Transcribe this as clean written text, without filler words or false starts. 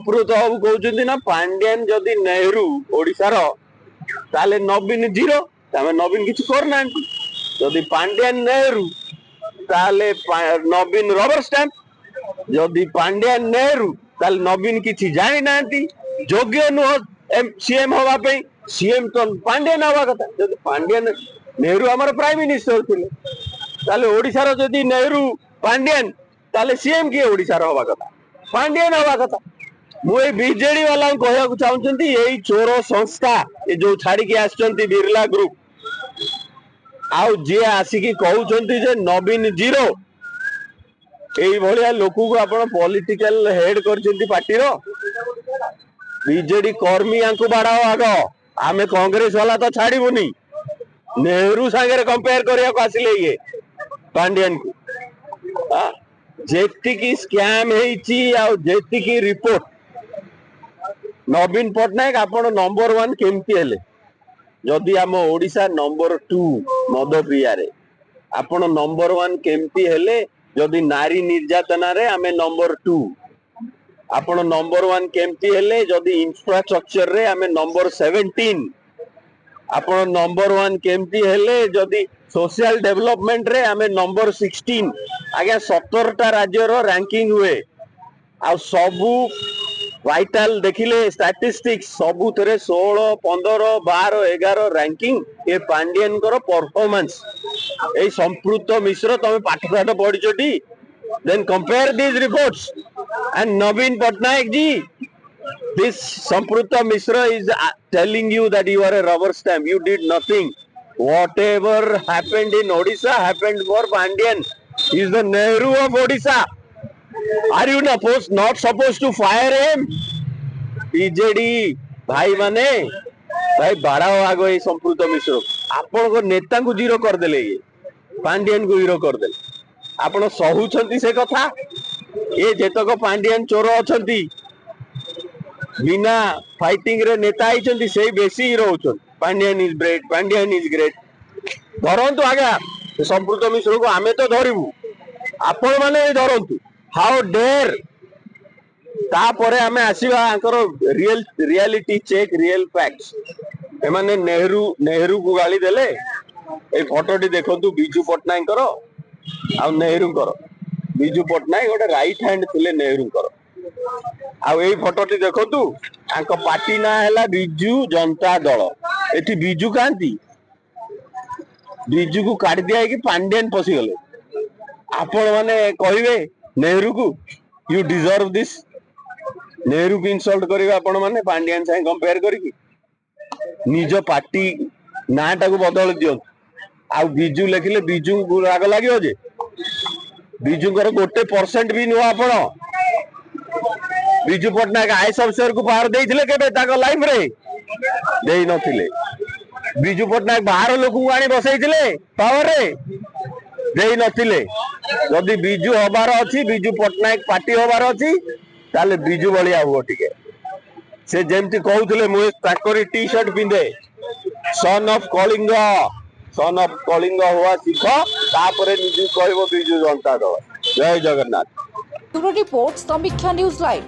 संप्रत बाबू कहते ना पांड्यान जदि नेहरू ओडिशार ताले नवीन जीरो नवीन किसी करना जदि पांड्यान नेहरू ताले नवीन रबर स्टैंप जदि पांड्यान नेहरू ताले नवीन किसी जानी ना योग्य नुह सीएम हवाई सीएम तो पांड्यान हवा कथा जदि पांड्यान नेहरू आमर प्राइम मिनिस्टर थे ताले ओडिशार जदि नेहरू पांड्यान ताले सीएम किए ओडिशार हवा कथा पांड्यान हवा कथा मुझे बीजेडी वाला कहया चाहूँगी यही चोर संस्था ये जो छाड़ी आसचंती बिरला ग्रुप आउ जी आसिकी कहते जे नवीन जीरो यही भाया लोक को आप पॉलिटिकल हेड कर पार्टी बीजेडी कर्मी को बाड़ाओ आग आमे कांग्रेस वाला तो छाड़बूनी नेहरू सागर कंपेयर करने को आसिले ये पांड्यान को जेतिकी स्कैम जेतिकी रिपोर्ट नवीन पट्टनायक आपण नंबर 1 केमती हेले जदि आम ओडिशा नंबर 2 मद प्रिया रे आपण नंबर 1 केमती हेले जदि नारी निर्यातना रे आमे नंबर 2 आपण नंबर 1 केमती हेले जदि इंफ्रास्ट्रक्चर रे आमे नंबर 17 आपण नंबर 1 केमती हेले जदि सोशल डेवलपमेंट रे आमे नंबर 16 आगे 17टा राज्य रो रैंकिंग हुए आ सबू वाइटल देखिले स्टैटिस्टिक्स सबू थे 16 15 12 11 रैंकिंग ये पांड्यान परफॉर्मेंस ए संपृक्त मिश्र तुम पाठ पढ़ी then compare this reports and Naveen Patnaik ji this संपृक्त Mishra is telling you that you are a rubber stamp you did nothing whatever happened in Odisha happened for Pandyan he is the Nehru of Odisha are you not supposed to fire him BJD भाई माने भाई बाड़ाओ आग ये संपृक्त मिश्र आपण नेता को zero करदे ये पांड्यान को जीरो करदे आपण सहूचंती से कथा ये जेतक पांड्यान चोर अछंती बिना फाइटिंग रे नेता आइचंती से बेसी हीरो होचन पांड्यान इज ग्रेट धरंतु आगा संपृक्त मिश्र को आमे तो धरिबू आपण माने धरंतु हाउ डेयर तापरे आमे आसीबा anchor reality check real facts एमाने नेहरू को गाली देले ए फोटोटी देखंतु बिजू पट्टनायक करो आ नेहरू करो बिजू पट्टनायक गोटे राइट हैंड थिले नेहरू करो आ एई फोटोटी देखंतु आंको पार्टी ना हैला बिजू जनता दल एठी बिजू कांती बिजू को काट दिया कि पांड्यान पसी गले आपण माने कहिवे नेहरू को यू डिजर्व दिस नेहरू को इनसल्ट करिवे आपण माने पांड्यान से कंपेयर करिकी निज पार्टी नाटा को बदल दियो आ बिजू लिखिले बिजू को राग लागियो जे बिजू कर गोटे परसेंट भी नुआ आपण बिजू पट्टनायक आईएएस अफसर को पावर देइथिले केबे ताको लाइफ रे देई नथिले बिजू पट्टनायक बाहर लोक को आनी बसैथिले पावर रे देई नथिले जदि बिजू हबार अछि बिजू पट्टनायक पार्टी हबार अछि ताले बिजू बलिया हुओ टिके से जेमती कहउथिले मु ताकरी टी शर्ट पिंदे सन ऑफ कलिंग हुआ सिख तापरे निजु कहबो बिजू जनता दल जय Jagannath bureau report Samiksha news live.